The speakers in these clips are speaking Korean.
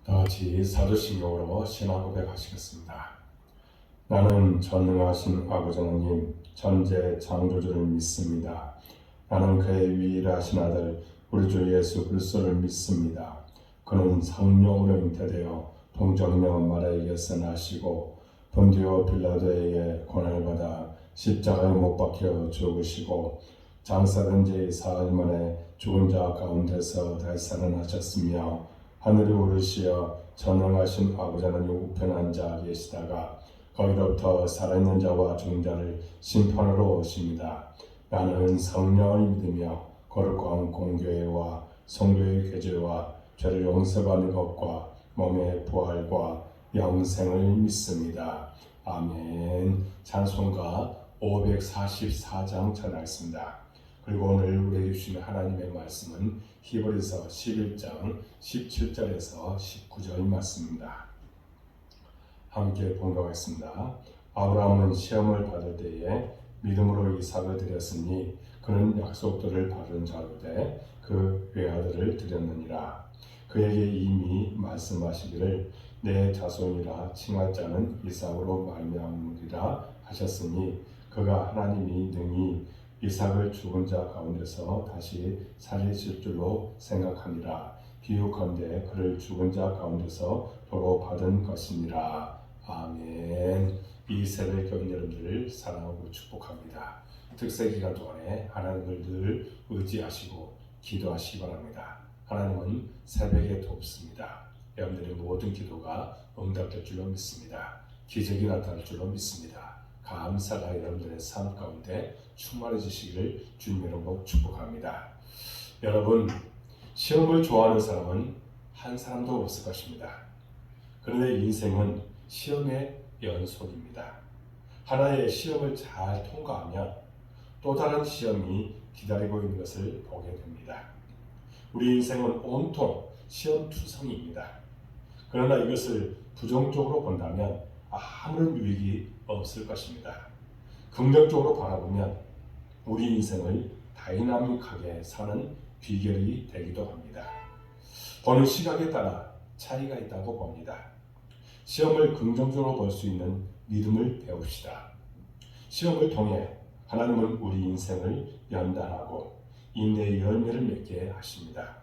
다 같이 사도신경으로 신앙 고백하시겠습니다. 나는 전능하신 아버지 하나님 전제 창조주를 믿습니다. 나는 그의 유일하신 아들 우리 주 예수 그리스도를 믿습니다. 그는 성령으로 잉태되어 동정녀 마리아에게서 나시고 본디오 빌라도에게 고난을 받아 십자가에 못 박혀 죽으시고 장사된 지 사흘 만에 죽은 자 가운데서 다시 살아나셨으며 하늘에 오르시어 전능하신 아버지 하나님 우편에 앉아 계시다가 거기로부터 살아있는 자와 죽은 자를 심판하러 오십니다. 나는 성령을 믿으며 거룩한 공교회와 성도의 교제와 죄를 용서받는 것과 몸의 부활과 영생을 믿습니다. 아멘. 찬송가 544장 전하겠습니다. 그리고 오늘 우리에게 주시는 하나님의 말씀은 히브리서 11장 17절에서 19절 말씀입니다. 함께 봉독하겠습니다. 아브라함은 시험을 받을 때에 믿음으로 이삭을 드렸으니 그는 약속들을 받은 자로되 그 외아들을 드렸느니라. 그에게 이미 말씀하시기를 내 자손이라 칭할 자는 이삭으로 말미암으리라 하셨으니 그가 하나님이 능히 이삭을 죽은 자 가운데서 다시 살리실 줄로 생각하니라. 비유컨대 그를 죽은 자 가운데서 도로 받은 것이니라. 아멘. 이 새벽 교인 여러분들을 사랑하고 축복합니다. 특세 기간 동안에 하나님을 늘 의지하시고 기도하시기 바랍니다. 하나님은 새벽에 돕습니다. 여러분들의 모든 기도가 응답될 줄로 믿습니다. 기적이 나타날 줄로 믿습니다. 감사가 여러분들의 삶 가운데 충만해지시기를 주님 이름으로 축복합니다. 여러분, 시험을 좋아하는 사람은 한 사람도 없을 것입니다. 그런데 인생은 시험의 연속입니다. 하나의 시험을 잘 통과하면 또 다른 시험이 기다리고 있는 것을 보게 됩니다. 우리 인생은 온통 시험투성이입니다. 그러나 이것을 부정적으로 본다면 아무런 유익이 없을 것입니다. 긍정적으로 바라보면 우리 인생을 다이나믹하게 사는 비결이 되기도 합니다. 보는 시각에 따라 차이가 있다고 봅니다. 시험을 긍정적으로 볼 수 있는 믿음을 배웁시다. 시험을 통해 하나님은 우리 인생을 연단하고 인내의 열매를 맺게 하십니다.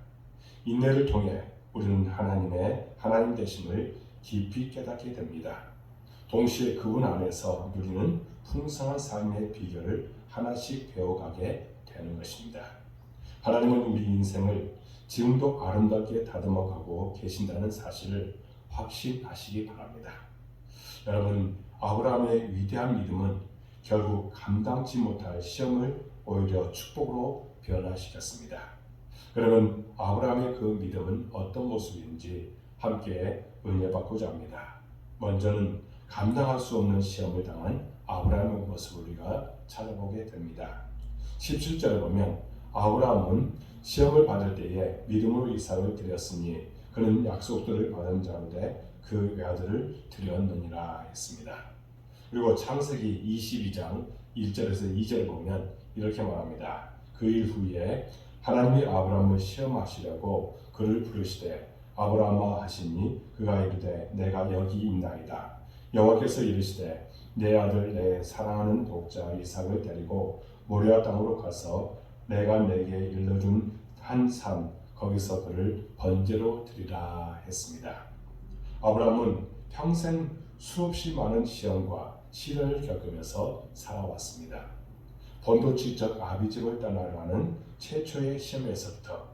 인내를 통해 우리는 하나님의 하나님 되심을 깊이 깨닫게 됩니다. 동시에 그분 안에서 누리는 풍성한 삶의 비결을 하나씩 배워가게 되는 것입니다. 하나님은 우리 인생을 지금도 아름답게 다듬어가고 계신다는 사실을 확신하시기 바랍니다. 여러분, 아브라함의 위대한 믿음은 결국 감당치 못할 시험을 오히려 축복으로 변화시켰습니다. 그러면 아브라함의 그 믿음은 어떤 모습인지 함께 은혜 받고자 합니다. 먼저는 감당할 수 없는 시험을 당한 아브라함의 모습을 우리가 찾아보게 됩니다. 17절에 보면 아브라함은 시험을 받을 때에 믿음으로 이삭을 드렸으니 그는 약속들을 받은 자로되 그 외아들을 드렸느니라 했습니다. 그리고 창세기 22장 1절에서 2절을 보면 이렇게 말합니다. 그 일 후에 하나님이 아브라함을 시험하시려고 그를 부르시되 아브라함아 하시니 그가 이르되 내가 여기 있나이다. 여호와께서 이르시되 내 아들 내 사랑하는 독자 이삭을 데리고 모리아 땅으로 가서 내가 내게 일러준 한 산 거기서 그를 번제로 드리라 했습니다. 아브라함은 평생 수없이 많은 시험과 시련을 겪으면서 살아왔습니다. 본토지적 아비집을 떠나려는 최초의 시험에서부터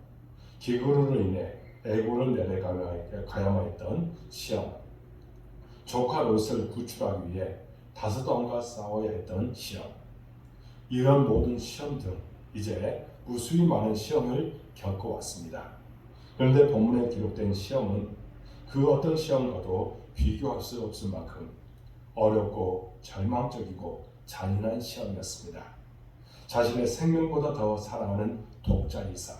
기근으로 인해 애국을 내려가야만 했던 시험, 조카 롯을 구출하기 위해 다섯 왕과 싸워야 했던 시험, 이런 모든 시험 등 이제 무수히 많은 시험을 겪어왔습니다. 그런데 본문에 기록된 시험은 그 어떤 시험과도 비교할 수 없을 만큼 어렵고 절망적이고 잔인한 시험이었습니다. 자신의 생명보다 더 사랑하는 독자 이삭,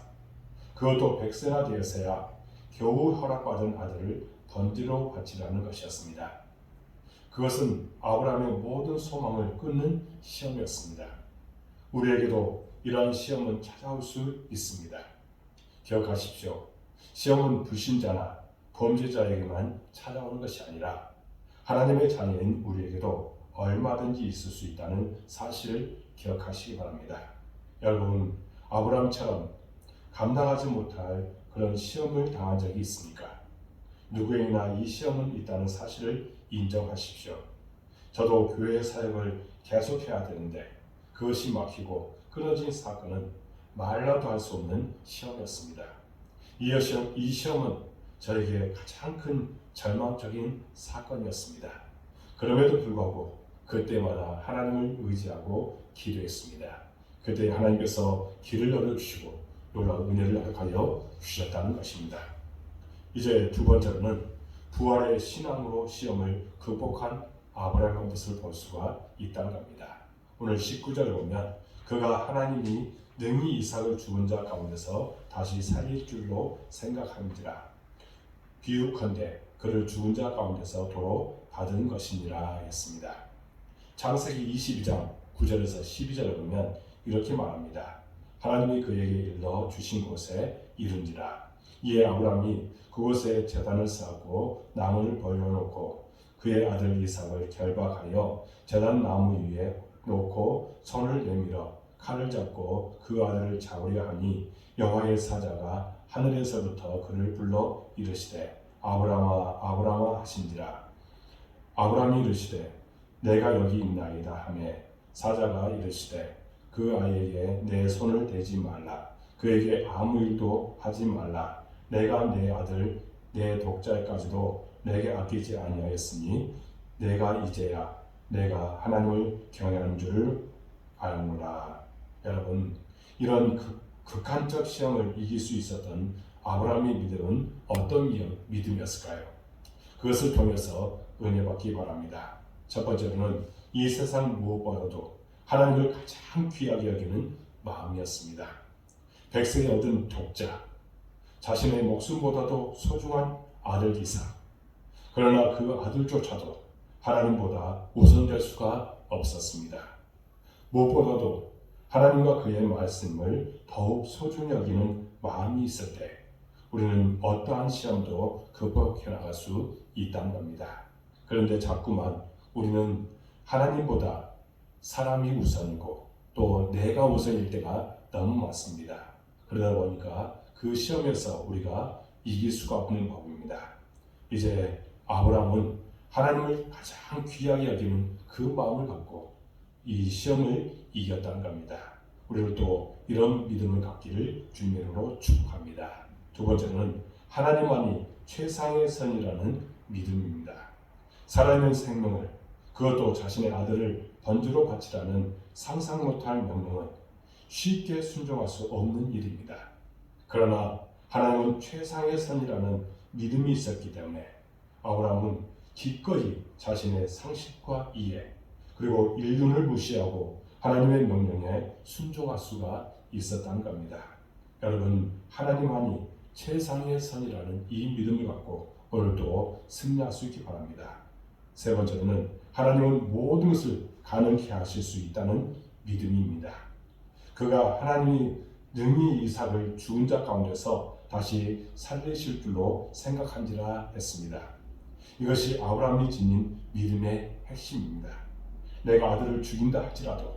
그것도 100세나 되어서야 겨우 허락받은 아들을 번제로 바치라는 것이었습니다. 그것은 아브라함의 모든 소망을 끊는 시험이었습니다. 우리에게도 이러한 시험은 찾아올 수 있습니다. 기억하십시오. 시험은 불신자나 범죄자에게만 찾아오는 것이 아니라 하나님의 자녀인 우리에게도 얼마든지 있을 수 있다는 사실을 기억하시기 바랍니다. 여러분, 아브라함처럼 감당하지 못할 그런 시험을 당한 적이 있습니까? 누구에게나 이 시험은 있다는 사실을 인정하십시오. 저도 교회 사역을 계속해야 되는데 그것이 막히고 끊어진 사건은 말로도 할 수 없는 시험이었습니다. 이 시험은 저에게 가장 큰 절망적인 사건이었습니다. 그럼에도 불구하고 그때마다 하나님을 의지하고 기도했습니다. 그때 하나님께서 길을 열어주시고 놀라운 은혜를 허락하여 주셨다는 것입니다. 이제 두 번째로는 부활의 신앙으로 시험을 극복한 아브라함의 모습을 볼 수가 있다는 겁니다. 오늘 19절을 보면 그가 하나님이 능히 이삭을 죽은 자 가운데서 다시 살릴 줄로 생각한지라 비유컨대 그를 죽은 자 가운데서 도로 받은 것이니라 했습니다. 창세기 22장 9절에서 12절을 보면 이렇게 말합니다. 하나님이 그에게 일러 주신 곳에 이른지라. 이에 아브라함이 그곳에 제단을 쌓고 나무를 벌려놓고 그의 아들 이삭을 결박하여 제단 나무 위에 놓고 손을 내밀어 칼을 잡고 그 아들을 잡으려 하니 여호와의 사자가 하늘에서부터 그를 불러 이르시되 아브라함아 아브라함아 하신지라. 아브라함이 이르시되 내가 여기 있나이다 하매 사자가 이르시되 그 아이에게 내 손을 대지 말라. 그에게 아무 일도 하지 말라. 내가 내 아들 내 독자에까지도 내게 아끼지 아니하였으니 내가 이제야 내가 하나님을 경외하는 줄을 알노라. 여러분, 이런 극한적 시험을 이길 수 있었던 아브라함의 믿음은 어떤 믿음이었을까요? 그것을 통해서 은혜 받기 바랍니다. 첫 번째로는 이 세상 무엇보다도 하나님을 가장 귀하게 여기는 마음이었습니다. 백성이 얻은 독자, 자신의 목숨보다도 소중한 아들 이삭. 그러나 그 아들조차도 하나님보다 우선될 수가 없었습니다. 무엇보다도 하나님과 그의 말씀을 더욱 소중히 여기는 마음이 있을 때 우리는 어떠한 시험도 극복해 나갈 수 있다는 겁니다. 그런데 자꾸만 우리는 하나님보다 사람이 우선이고 또 내가 우선일 때가 너무 많습니다. 그러다 보니까 그 시험에서 우리가 이길 수가 없는 법입니다. 이제 아브라함은 하나님을 가장 귀하게 여기는 그 마음을 갖고 이 시험을 이겼다는 겁니다. 우리는 또 이런 믿음을 갖기를 주님으로 축복합니다. 두 번째는 하나님만이 최상의 선이라는 믿음입니다. 살아있는 생명을 그것도 자신의 아들을 번제로 바치라는 상상 못할 명령은 쉽게 순종할 수 없는 일입니다. 그러나 하나님은 최상의 선이라는 믿음이 있었기 때문에 아브라함은 기꺼이 자신의 상식과 이해 그리고 인륜을 무시하고 하나님의 명령에 순종할 수가 있었다는 겁니다. 여러분, 하나님만이 최상의 선이라는 이 믿음을 갖고 오늘도 승리할 수 있기 바랍니다. 세 번째로는 하나님은 모든 것을 가능케 하실 수 있다는 믿음입니다. 그가 하나님이 능히 이삭을 죽은 자 가운데서 다시 살리실 줄로 생각한지라 했습니다. 이것이 아브라함이 지닌 믿음의 핵심입니다. 내가 아들을 죽인다 할지라도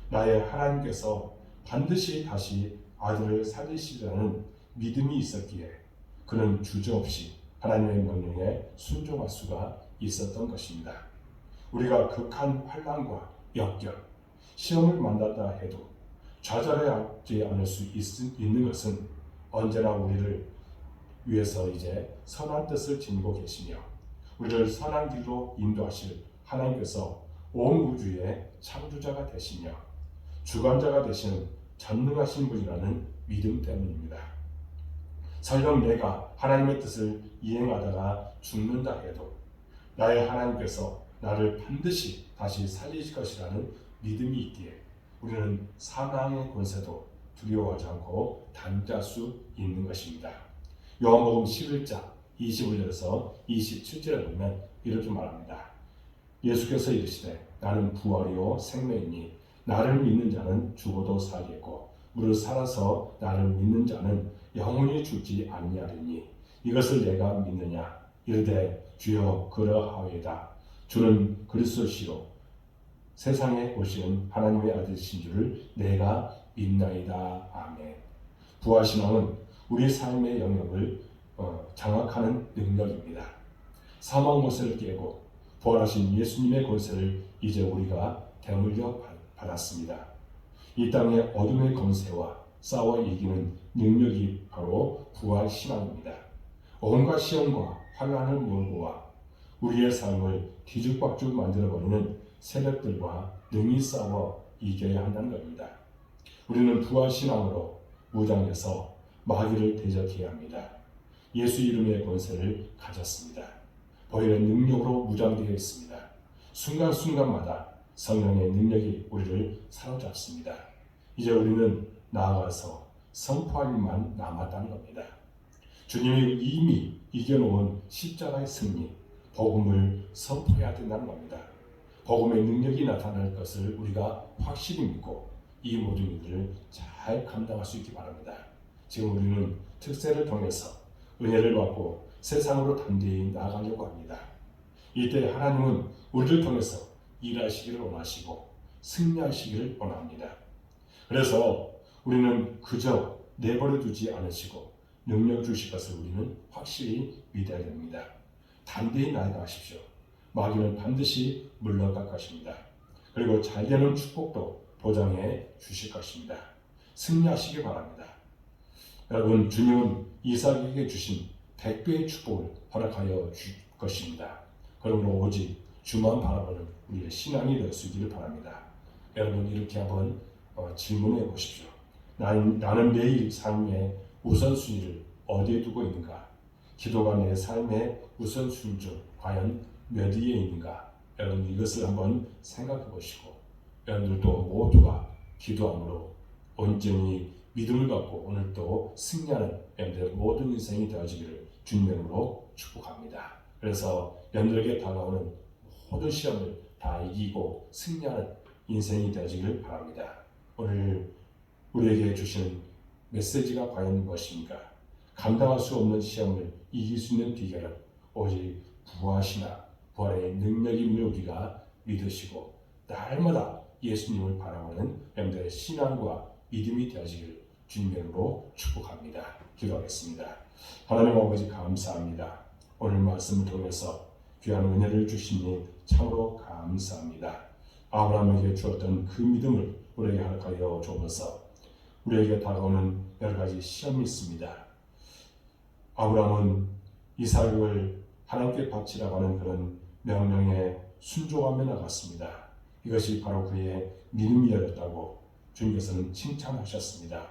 나의 하나님께서 반드시 다시 아들을 살리시리라는 믿음이 있었기에 그는 주저없이 하나님의 명령에 순종할 수가 있었던 것입니다. 우리가 극한 환난과 역경, 시험을 만났다 해도 좌절하지 않을 수 있는 것은 언제나 우리를 위해서 이제 선한 뜻을 지니고 계시며 우리를 선한 길로 인도하실 하나님께서 온 우주의 창조자가 되시며 주관자가 되시는 전능하신 분이라는 믿음 때문입니다. 설령 내가 하나님의 뜻을 이행하다가 죽는다 해도 나의 하나님께서 나를 반드시 다시 살리실 것이라는 믿음이 있기에 우리는 사망의 권세도 두려워하지 않고 담대할 수 있는 것입니다. 요한복음 11장 25절에서 27절에 보면 이렇게 말합니다. 예수께서 이르시되 나는 부활이요 생명이니 나를 믿는 자는 죽어도 살겠고 무릇 살아서 나를 믿는 자는 영원히 죽지 아니하리니 이것을 내가 믿느냐? 이르되 주여 그러하오이다. 주는 그리스도시요 세상에 오시는 하나님의 아들이신 줄을 내가 믿나이다. 아멘. 부활신앙은 우리 삶의 영역을 장악하는 능력입니다. 사망 권세를 깨고 부활하신 예수님의 권세를 이제 우리가 대물려 받았습니다. 이 땅의 어둠의 권세와 싸워 이기는 능력이 바로 부활신앙입니다. 온갖 시험과 환난을 몰고와 우리의 삶을 뒤죽박죽 만들어버리는 세력들과 능히 싸워 이겨야 한다는 겁니다. 우리는 부활신앙으로 무장해서 마귀를 대적해야 합니다. 예수 이름의 권세를 가졌습니다. 보혈의 능력으로 무장되어 있습니다. 순간순간마다 성령의 능력이 우리를 사로잡습니다. 이제 우리는 나아가서 선포할 일만 남았다는 겁니다. 주님이 이미 이겨놓은 십자가의 승리, 복음을 선포해야 된다는 겁니다. 복음의 능력이 나타날 것을 우리가 확실히 믿고 이 모든 일들을 잘 감당할 수 있기 바랍니다. 지금 우리는 특세를 통해서 은혜를 받고 세상으로 담대히 나아가려고 합니다. 이때 하나님은 우리를 통해서 일하시기를 원하시고 승리하시기를 원합니다. 그래서 우리는 그저 내버려 두지 않으시고 능력 주실 것을 우리는 확실히 믿어야 됩니다. 담대히 나아가십시오. 마귀는 반드시 물러갈 것입니다. 그리고 잘되는 축복도 보장해 주실 것입니다. 승리하시기 바랍니다. 여러분, 주님은 이삭에게 주신 100배의 축복을 허락하여 줄 것입니다. 그러므로 오직 주만 바라보는 우리의 신앙이 될 수 있기를 바랍니다. 여러분, 이렇게 한번 질문해 보십시오. 나는 매일 삶의 우선순위를 어디에 두고 있는가? 기도가 내 삶의 우선순위 중 과연 몇 위에 있는가? 여러분, 이것을 한번 생각해 보시고 여러분들도 모두가 기도함으로 온전히 믿음을 갖고 오늘도 승리하는 여러분들의 모든 인생이 되어지기를 주님으로 축복합니다. 그래서 여러분들에게 다가오는 모든 시험을 다 이기고 승리하는 인생이 되어지기를 바랍니다. 오늘 우리에게 주시는 메시지가 과연 무엇입니까? 감당할 수 없는 시험을 이길 수 있는 비결은 오직 부활이나 부활의 능력임을 우리가 믿으시고 날마다 예수님을 바라보는 여러분들의 신앙과 믿음이 되어지기를 주님으로 축복합니다. 기도하겠습니다. 하나님 아버지 감사합니다. 오늘 말씀을 통해서 귀한 은혜를 주시니 참으로 감사합니다. 아브라함에게 주었던 그 믿음을 우리에게 허락하여 주옵소서. 우리에게 다가오는 여러 가지 시험이 있습니다. 아브라함은 이삭을 하나님께 바치라고 하는 그런 명령에 순종하며 나갔습니다. 이것이 바로 그의 믿음이었다고 주님께서는 칭찬하셨습니다.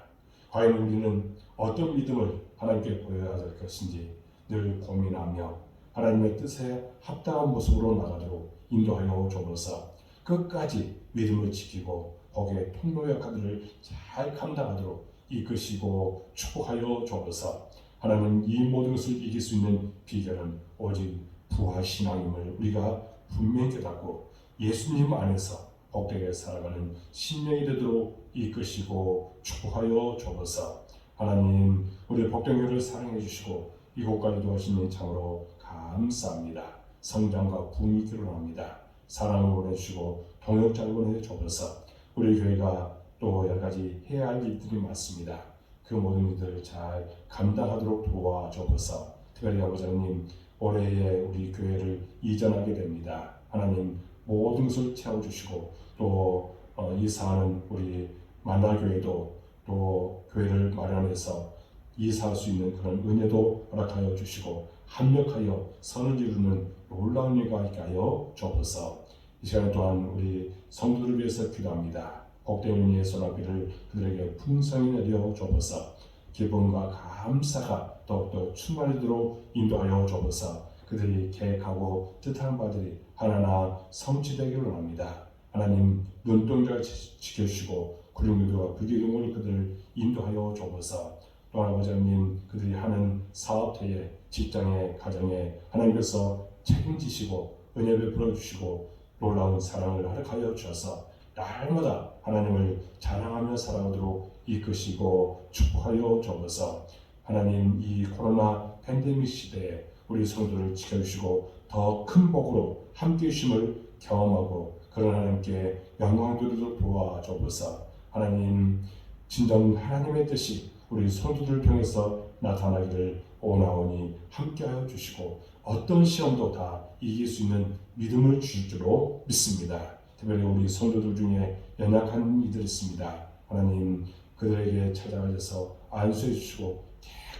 과연 우리는 어떤 믿음을 하나님께 보여야 할 것인지 늘 고민하며 하나님의 뜻에 합당한 모습으로 나가도록 인도하여 주옵소서. 끝까지 믿음을 지키고 복의 통로 역할들을 잘 감당하도록 이끄시고 축복하여 주옵소서. 하나님, 이 모든 것을 이길 수 있는 비결은 오직 부활신앙임을 우리가 분명히 깨닫고 예수님 안에서 복되게 살아가는 신령이 되도록 이끄시고 축복하여 주옵소서. 하나님, 우리 복된 교회를 사랑해 주시고 이곳까지 도와주시니 참으로 감사합니다. 성장과 부흥이 있기를 원합니다. 사랑을 보내주시고 동역자를 보내주옵소서. 우리 교회가 또 여러 가지 해야 할 일들이 많습니다. 그 모든 일들을 잘 감당하도록 도와주옵소서. 특별히 아버지 하나님, 올해에 우리 교회를 이전하게 됩니다. 하나님, 모든 것을 채워주시고 또 이사하는 우리 만나교회도 또 교회를 마련해서 이사할 수 있는 그런 은혜도 허락하여 주시고 합력하여 선을 이루는 놀라운 일과 있게 하여 주옵소서. 이 시간 또한 우리 성도들을 위해서 기도합니다. 복된 은혜의 소나기를 그들에게 풍성히 내려 주옵소서. 기쁨과 감사가 더욱더 충만하도록 인도하여 주옵소서. 그들이 계획하고 뜻하는 바들이 하나하나 성취되기를 원합니다. 하나님, 눈동자를 지켜주시고 구름기도와 불기둥을 그들을 인도하여 주옵소서. 또 아버지 하나님, 그들이 하는 사업터에 직장에 가정에 하나님께서 책임지시고 은혜 베풀어 주시고 놀라운 사랑을 허락하여 주셔서 날마다 하나님을 자랑하며 살아가도록 이끄시고 축복하여 주옵소서. 하나님, 이 코로나 팬데믹 시대에 우리 성도를 지켜주시고 더 큰 복으로 함께 주심을 경험하고 그런 하나님께 영광 돌리도록 도와주옵소서. 하나님, 진정 하나님의 뜻이 우리 성도들을 통해서 나타나기를 원하오니 함께하여 주시고 어떤 시험도 다 이길 수 있는 믿음을 주실 줄로 믿습니다. 특별히 우리 성도들 중에 연약한 이들이 있습니다. 하나님, 그들에게 찾아가셔서 안수해 주시고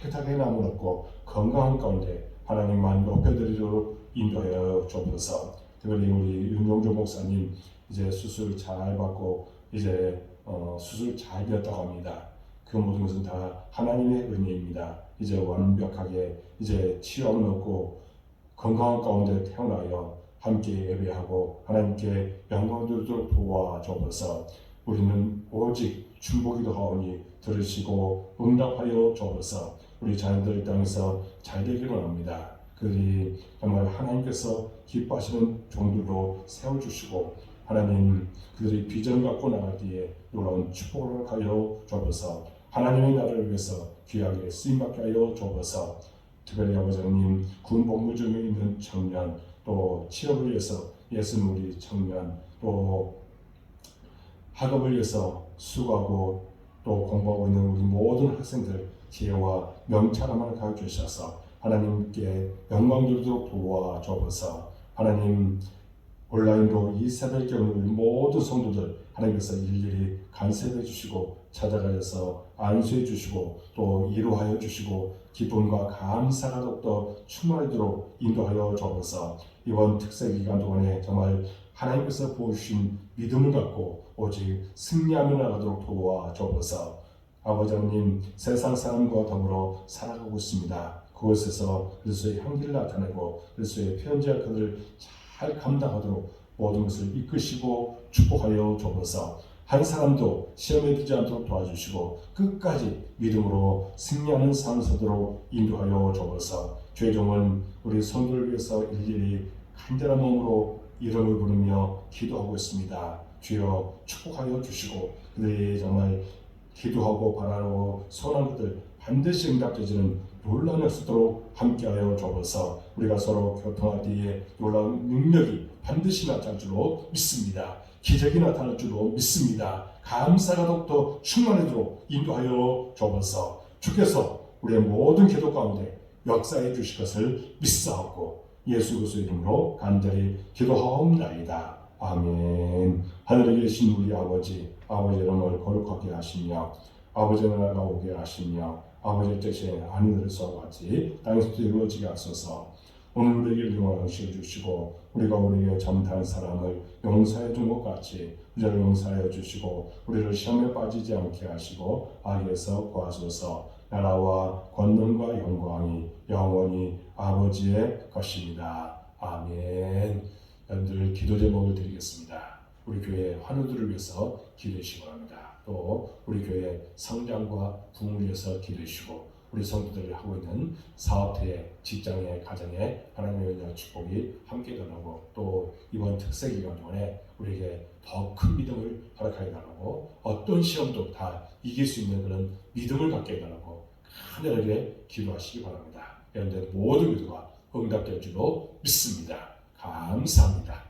깨끗하게 나무랐고 건강한 가운데 하나님만 높여드리도록 인도하여 주옵소서. 특별히 우리 윤용조 목사님 이제 수술 잘 받고 이제 수술 잘 되었다고 합니다. 그 모든 것은 다 하나님의 은혜입니다. 이제 완벽하게 이제 치료함을 얻고 건강한 가운데 태어나여 함께 예배하고 하나님께 영광 돌리도록 도와주옵소서. 우리는 오직 중보기도 하오니 들으시고 응답하여 주옵소서. 우리 자녀들 땅에서 잘 되기를 원합니다. 그들이 정말 하나님께서 기뻐하시는 종들로 세워주시고 하나님 그들이 비전을 갖고 나갈 때에 놀라운 축복을 하여 주옵소서. 하나님의 나라를 위해서 귀하게 쓰임받게 하여 주옵소서. 특별히 아버지 하나님 군 복무 중에 있는 청년 또 취업을 위해서 예수는 우리 청년 또 학업을 위해서 수고하고 또 공부하고 있는 우리 모든 학생들 지혜와 명철함을 가르쳐 주셔서 하나님께 영광 돌리도록 도와주옵소서. 하나님 온라인으로 이 세대를 겪는 우리 모든 성도들 하나님께서 일일이 간섭해 주시고 찾아가셔서 안수해 주시고 또 위로하여 주시고 기쁨과 감사가 더욱더 충만하도록 인도하여 주옵소서. 이번 특세 기간 동안에 정말 하나님께서 보여주신 믿음을 갖고 오직 승리하며 나가도록 도와주옵소서. 아버지 하나님 세상 사람과 더불어 살아가고 있습니다. 그곳에서 그리스도의 향기를 나타내고 그리스도의 편지와 그들을 잘 감당하도록 모든 것을 이끄시고 축복하여 주옵소서. 한 사람도 시험에 들지 않도록 도와주시고 끝까지 믿음으로 승리하는 삶을 사도록 인도하여 주옵소서. 최종은 우리 성도를 위해서 일일이 간절한 마음으로 이름을 부르며 기도하고 있습니다. 주여 축복하여 주시고 그들이 정말 기도하고 바라고 소원한 것들 반드시 응답되지는 놀라운 역사도록 함께하여 주옵소서. 우리가 서로 교통할 때에 놀라운 능력이 반드시 나타날 줄로 믿습니다. 기적이 나타날 줄로 믿습니다. 감사가 더욱더 충만하도록 인도하여 주옵소서. 주께서 우리의 모든 기도 가운데 역사해 주실 것을 믿사옵고 예수 그리스도의 이름으로 간절히 기도하옵나이다. 아멘. 하늘에 계신 우리 아버지 이름을 거룩하게 하시며 아버지 나라가 오게 하시며 아버지의 뜻이 하늘에서 같이 땅에서도 이루어지게 하소서. 오늘 우리에게 일용할 음식을 주시고 우리가 우리에게 잘못한 사람을 용서해 준 것 같이 우리를 용서하여 주시고 우리를 시험에 빠지지 않게 하시고 악에서 구하소서. 나라와 권능과 영광이 영원히 아버지의 것입니다. 아멘. 여러분들 기도 제목을 드리겠습니다. 우리 교회 환우들을 위해서 기도해 주시기 바랍니다. 또 우리 교회 성장과 부흥을 위해서 기도해 주시고 우리 성도들이 하고 있는 사업thể, 직장에, 가정에 하나님의 은혜와 축복이 함께 달라고 또 이번 특세 기간 동안에 우리에게 더 큰 믿음을 허락하게 달라고 어떤 시험도 다 이길 수 있는 그런 믿음을 갖게 해달라고 간절하게 기도하시기 바랍니다. 여러분들 모든 기도가 응답될 줄로 믿습니다. 감사합니다.